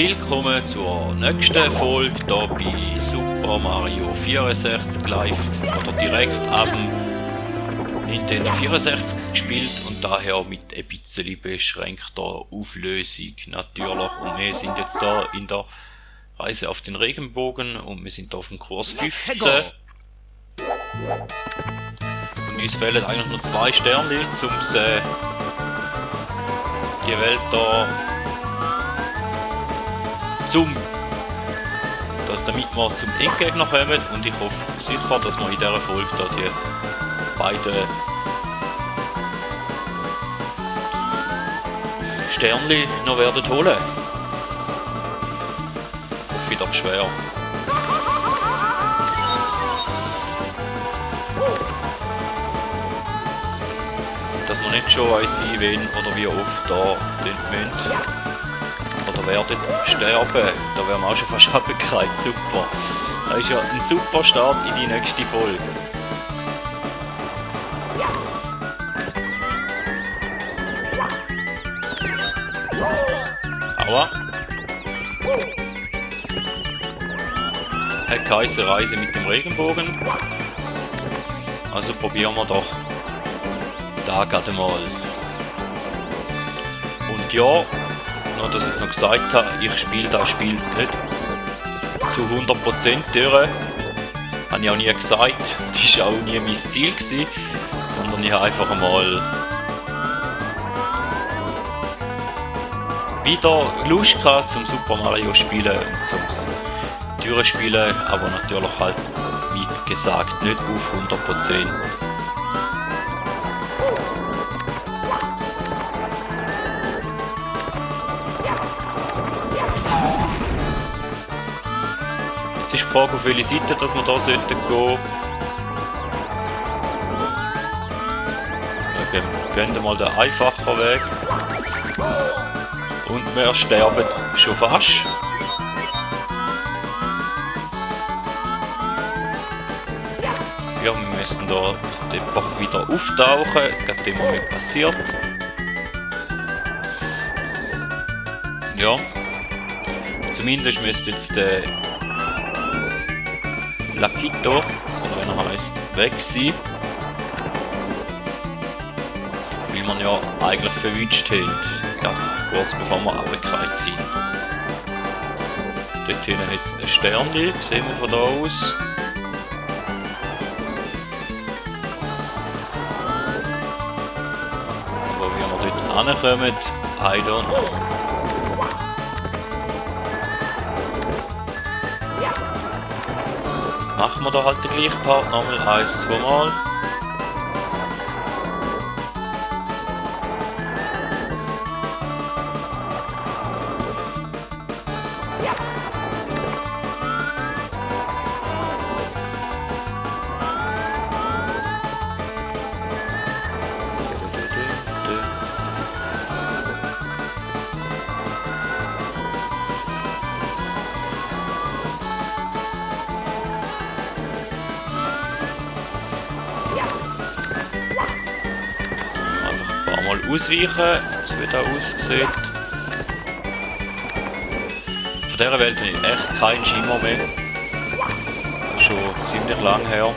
Willkommen zur nächsten Folge hier bei Super Mario 64 live oder direkt ab dem Nintendo 64 gespielt und daher mit ein bisschen beschränkter Auflösung natürlich. Und wir sind jetzt da in der Reise auf den Regenbogen und wir sind auf dem Kurs 15. Und uns fehlen eigentlich nur 2 Sterne, um die Welt da damit wir zum Endgegner kommen, und ich hoffe sicher, dass wir in dieser Folge da die beiden Sternli noch werden holen. Hoffe ich doch schwer. Dass wir nicht schon weiss sein, wen oder wie oft da müssen. Oder werden sterben. Da wären wir auch schon fast abgekreizt. Super. Das ist ja ein super Start in die nächste Folge. Aua. Hat geheißen Reise mit dem Regenbogen. Also probieren wir doch da gerade mal. Und ja, nur dass ich es noch gesagt habe, ich spiele das Spiel nicht zu 100% durch. Habe ich auch nie gesagt, das war auch nie mein Ziel gewesen, sondern ich habe einfach mal wieder Lust gehabt zum Super Mario spielen und zum Durchspielen, aber natürlich halt, wie gesagt, nicht auf 100%. Jetzt ist die Frage, auf welche Seite dass wir da gehen sollten. Wir gehen mal den einfachen Weg. Und wir sterben schon fast. Ja, wir müssen da einfach wieder auftauchen, gerade immer mit passiert. Ja, zumindest müsste jetzt der Lakitu, oder wenn er heisst, weg sein. Weil man ja eigentlich verwünscht hält, ja, kurz bevor wir abgekreizt sind. Dort hinten jetzt ein Sternchen, sehen wir von da aus. Aber wie wir dort hinkommen, I don't know. Machen wir da halt den gleichen Part nochmal 1, 2 Mal. Mal ausweichen, so wie das aussieht. Von dieser Welt habe ich echt keinen Schimmer mehr. Schon ziemlich lang her.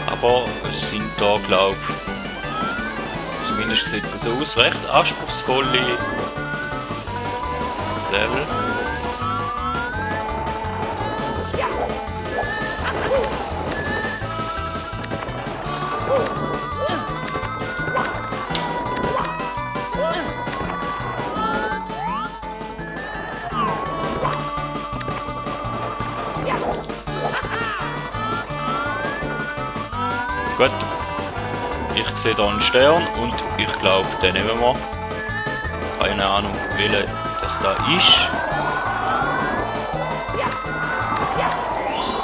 Aber es sind da, glaube ich, zumindest sieht es so aus, recht anspruchsvolle Level. Gut. Ich sehe hier einen Stern und ich glaube, den nehmen wir. Keine Ahnung, welcher das da ist.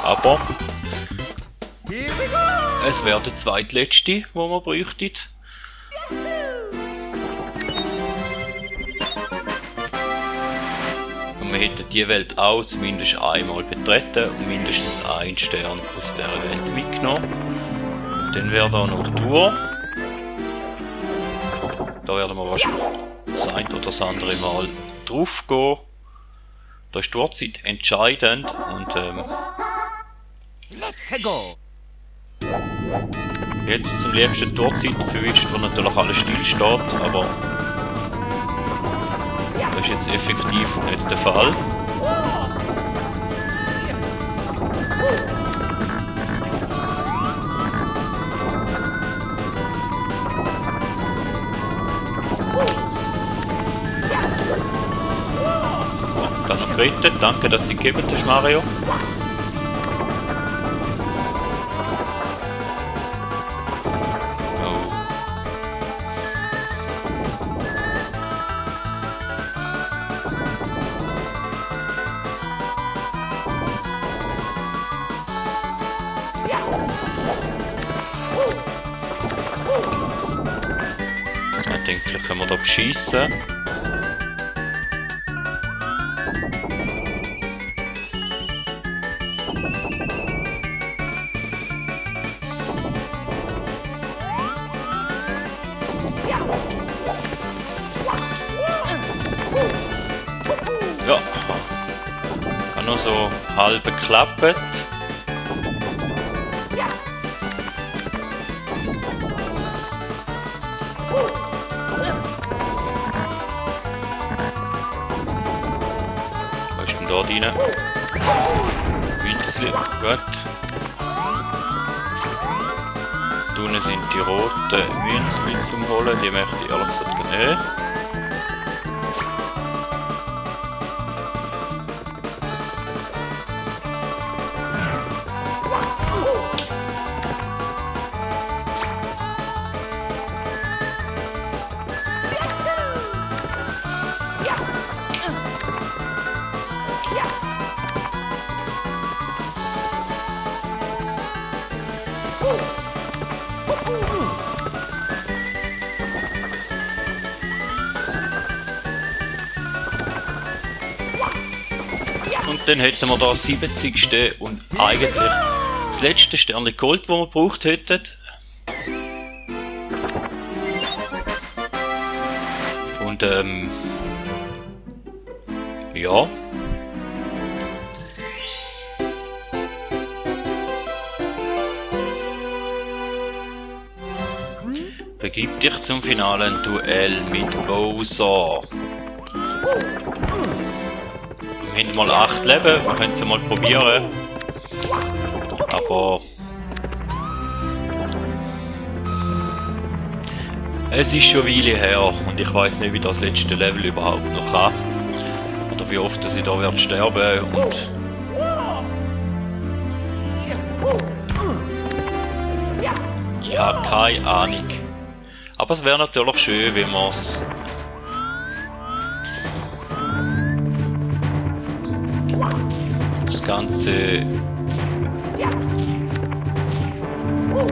Aber es wäre der zweitletzte, wo man bräuchte. Und wir hätten die Welt auch zumindest einmal betreten und mindestens einen Stern aus dieser Welt mitgenommen. Dann wäre da noch die Tour. Da werden wir wahrscheinlich das ein oder das andere Mal drauf gehen. Da ist die Uhrzeit entscheidend und ich hätte zum liebsten die Uhrzeit verwischt, wo natürlich alles still steht, aber das ist jetzt effektiv nicht der Fall. Dann noch gerettet, danke, dass du gegeben hast, Mario. Ich denke, vielleicht können wir da beschiessen. Ja, kann noch so halb klappen. Was ist denn da drin? Winzli, gut. Da unten sind die roten Münzli zum Holen, die möchte ich ehrlich gesagt nicht. Und dann hätten wir da das 70. und eigentlich das letzte Sternchen Gold, das wir gebraucht hätten. Und ja. Begib dich zum finalen Duell mit Bowser. Wir haben mal 8 Leben, wir können es ja mal probieren. Aber es ist schon eine Weile her und ich weiß nicht, wie das letzte Level überhaupt noch kann. Oder wie oft ich da werde sterben und ich habe keine Ahnung. Aber es wäre natürlich schön, wenn man es das ganze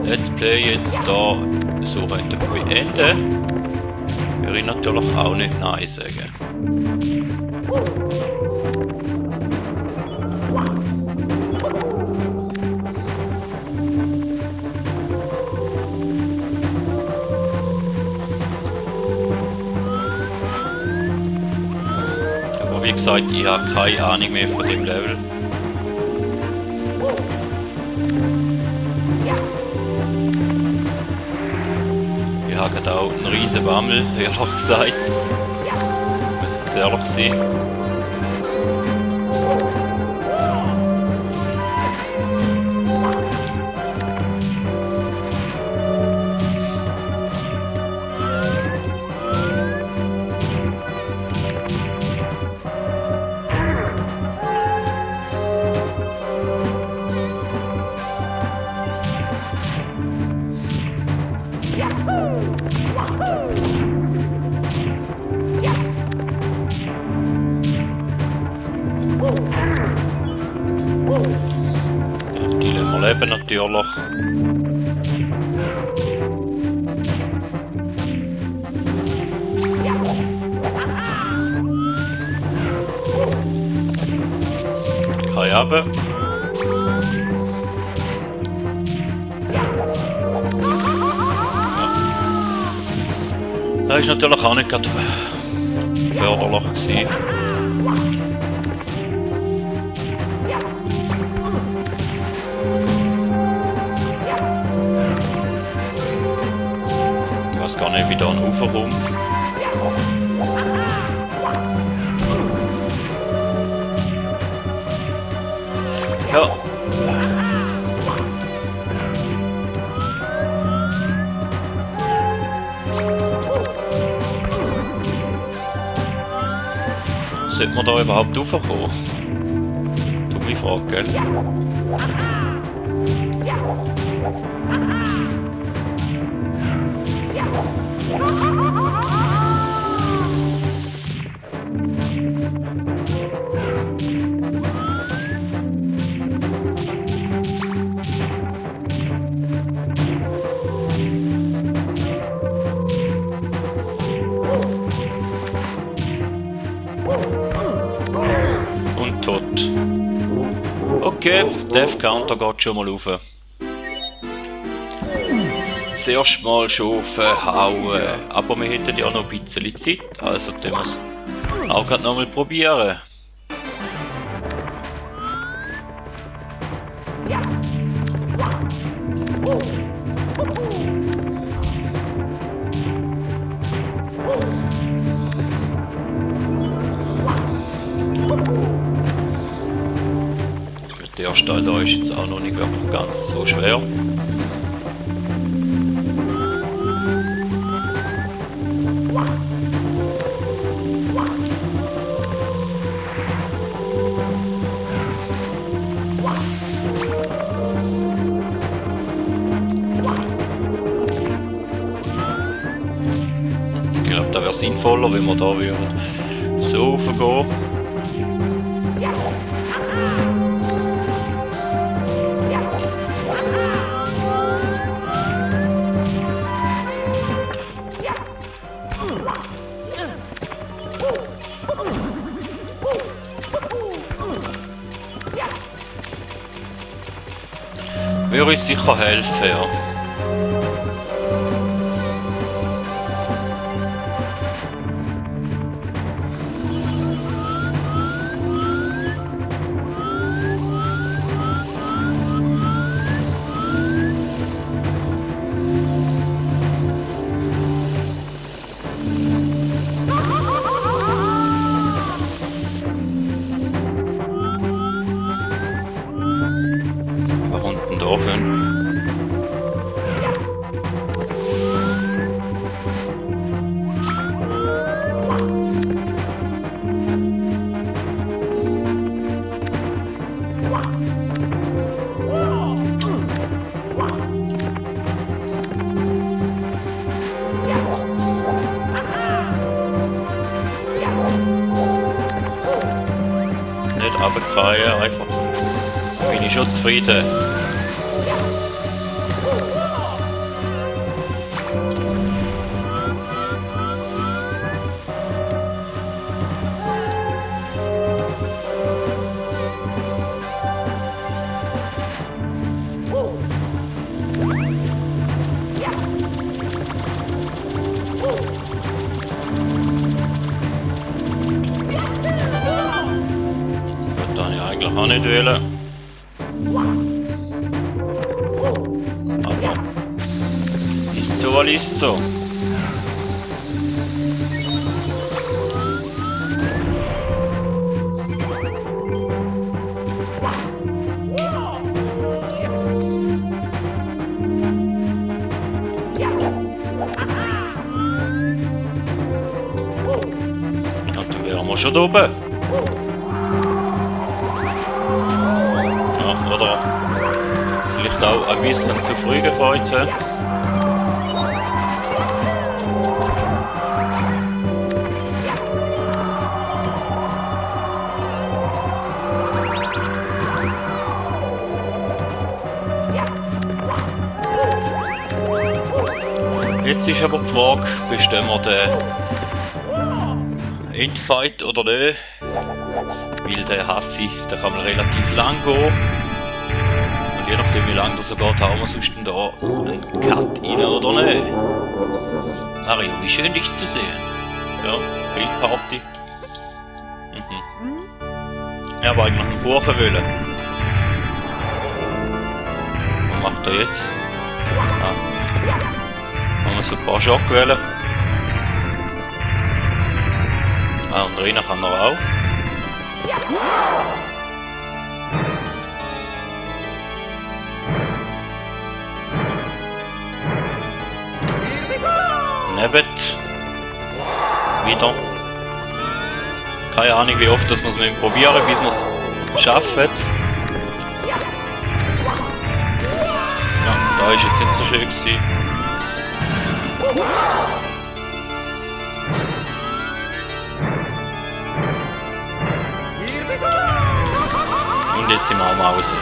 Let's Play jetzt da so könnte beenden, würde ich natürlich auch nicht Nein sagen. Aber wie gesagt, ich habe keine Ahnung mehr von dem Level. Ich habe gerade auch einen riesen Bammel, ehrlich gesagt. Ich muss jetzt ehrlich sein. Die lassen wir leben natürlich. runter. Das war natürlich auch nicht gerade förderlich gewesen. Ich weiß gar nicht, wie da ein Ufer rum. Ja. Sollte man da überhaupt raufkommen? Dumme Frage, gell? Und tot. Okay, Death Counter geht schon mal rauf. Das erste Mal schon verhauen, aber wir hätten ja noch ein bisschen Zeit, also können wir es auch gerade noch mal probieren. Der erste Teil da ist jetzt auch noch nicht wirklich ganz so schwer. Ich glaube, da wäre sinnvoller, wenn wir da so raufgehen. Würde uns sicher helfen, ja. Nicht runterfallen, einfach so. Bin ich schon zufrieden. Auch nicht wählen. Aber ist so, was ist so. Und dann wären wir schon oben. Oder vielleicht auch ein bisschen zu früh gefreut. Jetzt ist aber die Frage, bestehen wir den Endfight oder nicht? weil den hasse ich, der kann man relativ lang gehen. Und je nachdem wie lang das so geht, haben wir sonst da einen Cut rein oder nicht. Mario, wie schön dich zu sehen. Ja, Bildparty. Ja, aber eigentlich noch einen Kuchen wollen. Was macht er jetzt? Ah. Haben wir so ein paar Schock wählen. Ah, und rein kann er auch. Neben. Wieder. Keine Ahnung, wie oft das muss man probieren, bis man es schafft. Ja, da ist jetzt nicht so schön gewesen. Und jetzt sind wir auch mal raus.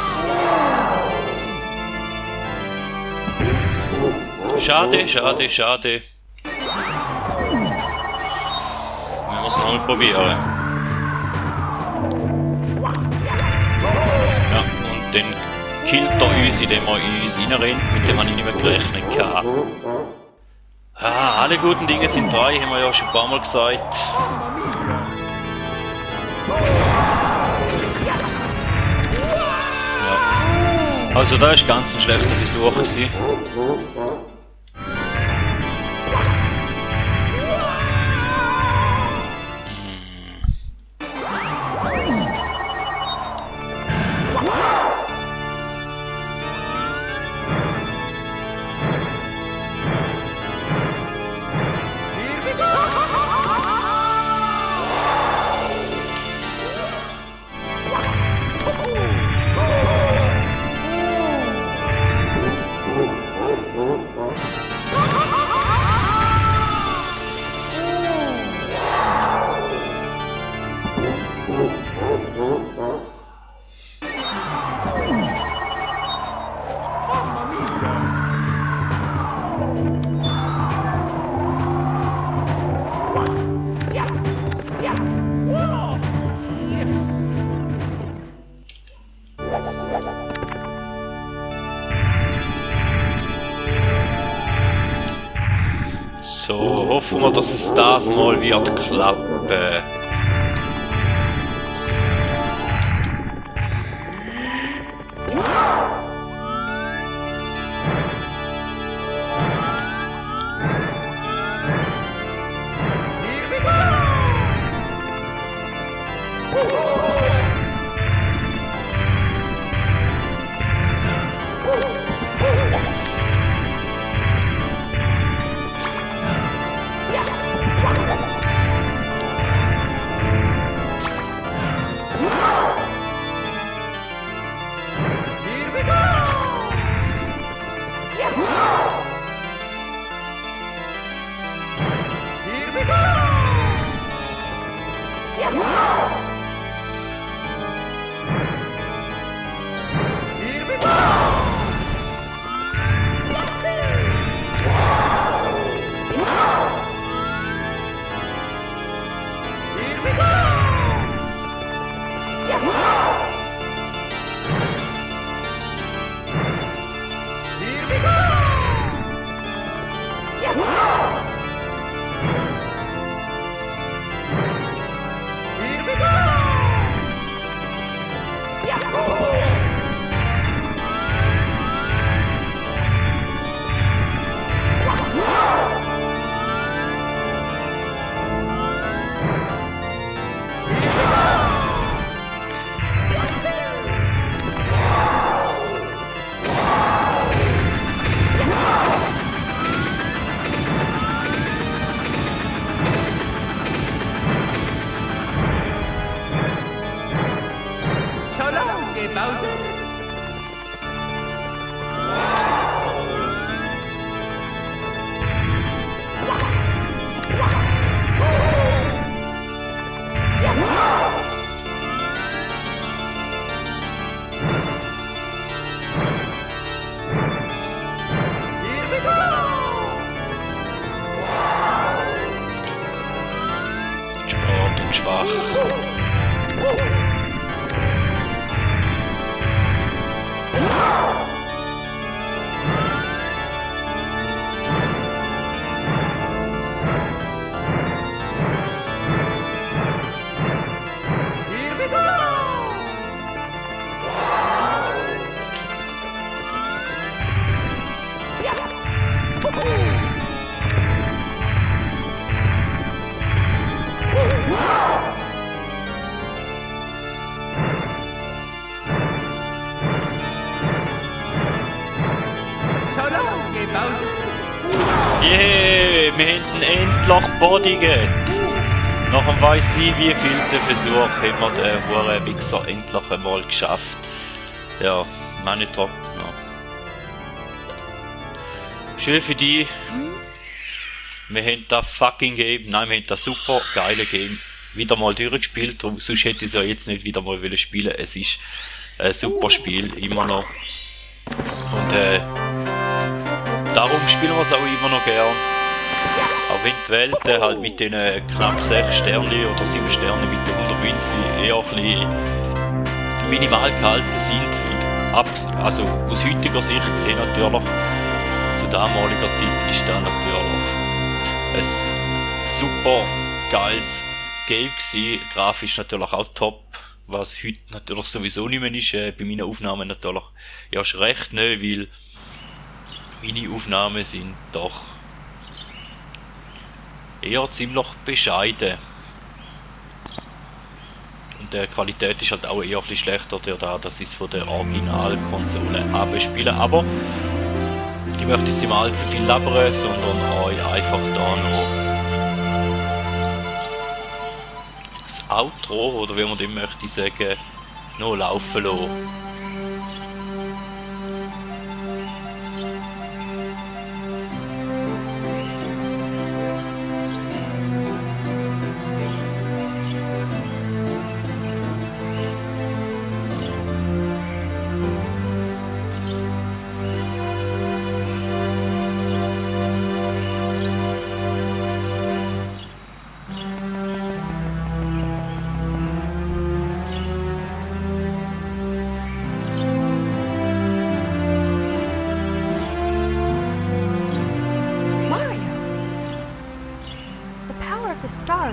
Schade, schade, schade. Wir müssen noch mal probieren. Ja, und dann killt er uns, indem er in uns reinrennt. Mit dem habe ich nicht mehr gerechnet. Ah, alle guten Dinge sind drei, haben wir ja schon ein paar Mal gesagt. Ja. Also da ist ganz ein schlechter Versuch gewesen. So, hoffen wir, dass es das mal wird klappen. Sport und schwach. wir haben ihn endlich bodiget. Nach dem weiss ich wie vielten Versuch haben wir den Hurenwichser endlich einmal geschafft. Ja, meine Top. Ja. Schön für die. Wir haben das fucking Game, nein, wir haben das super geile Game wieder mal durchgespielt. Sonst hätte ich es ja jetzt nicht wieder mal spielen. Es ist ein super Spiel, immer noch. Und darum spielen wir es auch immer noch gern. Auch wenn die Welten halt mit den knapp 6 Sternen oder 7 Sternen mit den 100 Münzen eher ein bisschen minimal gehalten sind. Und also aus heutiger Sicht gesehen natürlich, zu damaliger Zeit ist das natürlich ein super geiles Game gewesen. Grafisch natürlich auch top, was heute natürlich sowieso nicht mehr ist. Bei meinen Aufnahmen natürlich erst recht nicht, weil meine Aufnahmen sind doch eher ziemlich bescheiden. Und die Qualität ist halt auch eher ein bisschen schlechter, dass ich es von der Originalkonsole abspiele. Aber ich möchte jetzt nicht mal allzu viel labern, sondern euch einfach da noch das Outro, oder wie man dem möchte sagen, noch laufen lassen.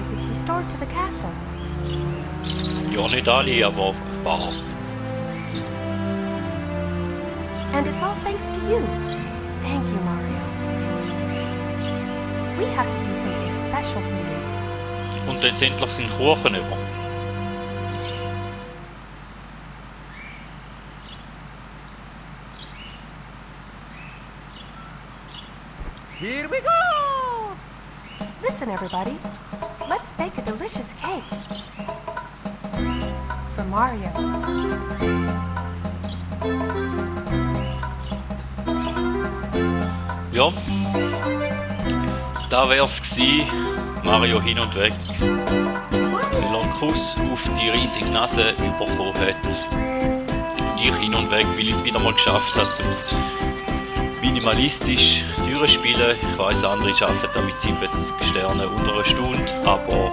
Is restored to the castle. Ja, nicht alle, aber ein paar. And it's all thanks to you. Thank you, Mario. We have to do something special for you. Und jetzt endlich sind Kuchen über. Here we go! Listen, everybody. Let's bake a delicious cake. For Mario. Ja. Da wär's gsi. Mario hin und weg. Weil er einen Kuss auf die riesige Nase bekommen hat. Und ich hin und weg, weil ich es wieder mal geschafft habe, minimalistisch durchspielen. Ich weiss, andere arbeiten damit 70 Sterne unter einer Stunde, aber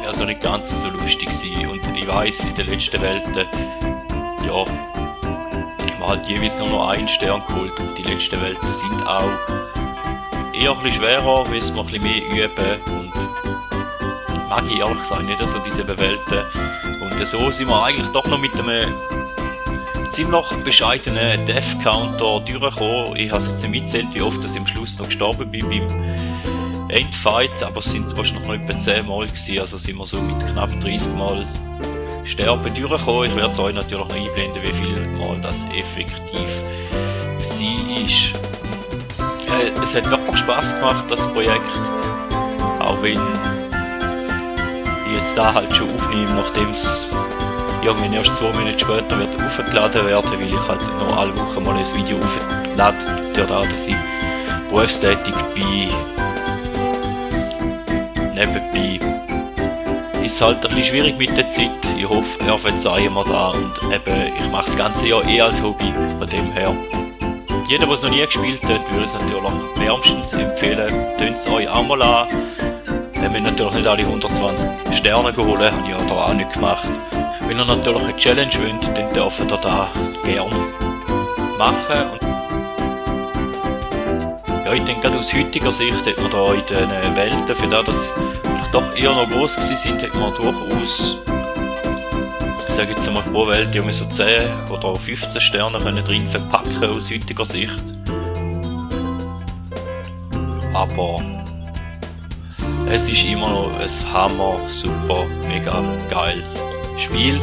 also nicht ganz so lustig sein. Und ich weiss, in den letzten Welten, ja, man hat jeweils nur noch einen Stern geholt und die letzten Welten sind auch eher ein bisschen schwerer, müssen wir ein bisschen mehr üben und mag ich ehrlich gesagt nicht so diese Welten. Und so sind wir eigentlich doch noch mit einem ziemlich bescheidenen Death Counter durchgekommen. Ich habe es jetzt nicht mitgezählt, wie oft ich am Schluss noch gestorben bin beim Endfight, aber es sind wahrscheinlich noch etwa 10 Mal gewesen, also sind wir so mit knapp 30 Mal sterben durchgekommen. Ich werde es euch natürlich noch einblenden, wie viel Mal das effektiv war. Es hat wirklich Spass gemacht, das Projekt, auch wenn ich jetzt da halt schon aufnehme, nachdem es irgendwann erst 2 Minuten später wird aufgeladen werden, weil ich halt noch alle Wochen mal ein Video auflade, durch das, dass ich berufstätig bin. Nebenbei ist es halt ein bisschen schwierig mit der Zeit. Ich hoffe, ihr verzeihen mir da und eben, ich mache das ganze Jahr als Hobby, von dem her. Jeder, der es noch nie gespielt hat, würde es natürlich wärmstens empfehlen. Tönt es euch auch mal an. Wenn wir natürlich nicht alle 120 Sterne geholt haben, habe ich ja da auch nicht gemacht. Wenn ihr natürlich eine Challenge wollt, dann dürft ihr da gerne machen. Und ja, ich denke, gerade aus heutiger Sicht hat man da in den Welten, für das, dass doch eher noch groß sind, hat man durchaus, ich sage jetzt einmal pro Welt, die haben so 10 oder 15 Sterne können drin verpacken aus heutiger Sicht. Aber es ist immer noch ein hammer, super, mega geiles Spiel.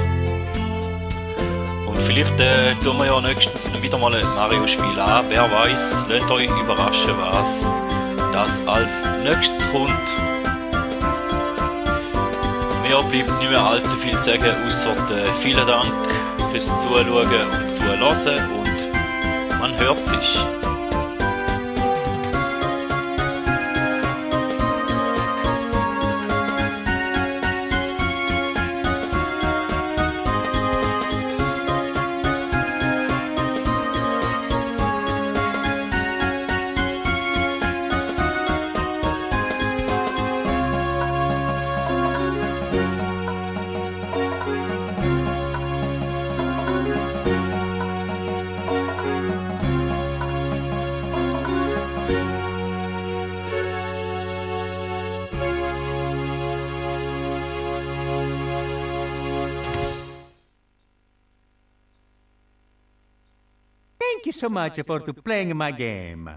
Und vielleicht tun wir ja nächstens wieder mal ein Mario-Spiel an. Wer weiß, lasst euch überraschen, was das als nächstes kommt. Mir bleibt nicht mehr allzu viel zu sagen, außer vielen Dank fürs Zuschauen und Zuhören und man hört sich. Thank you so much for playing my game.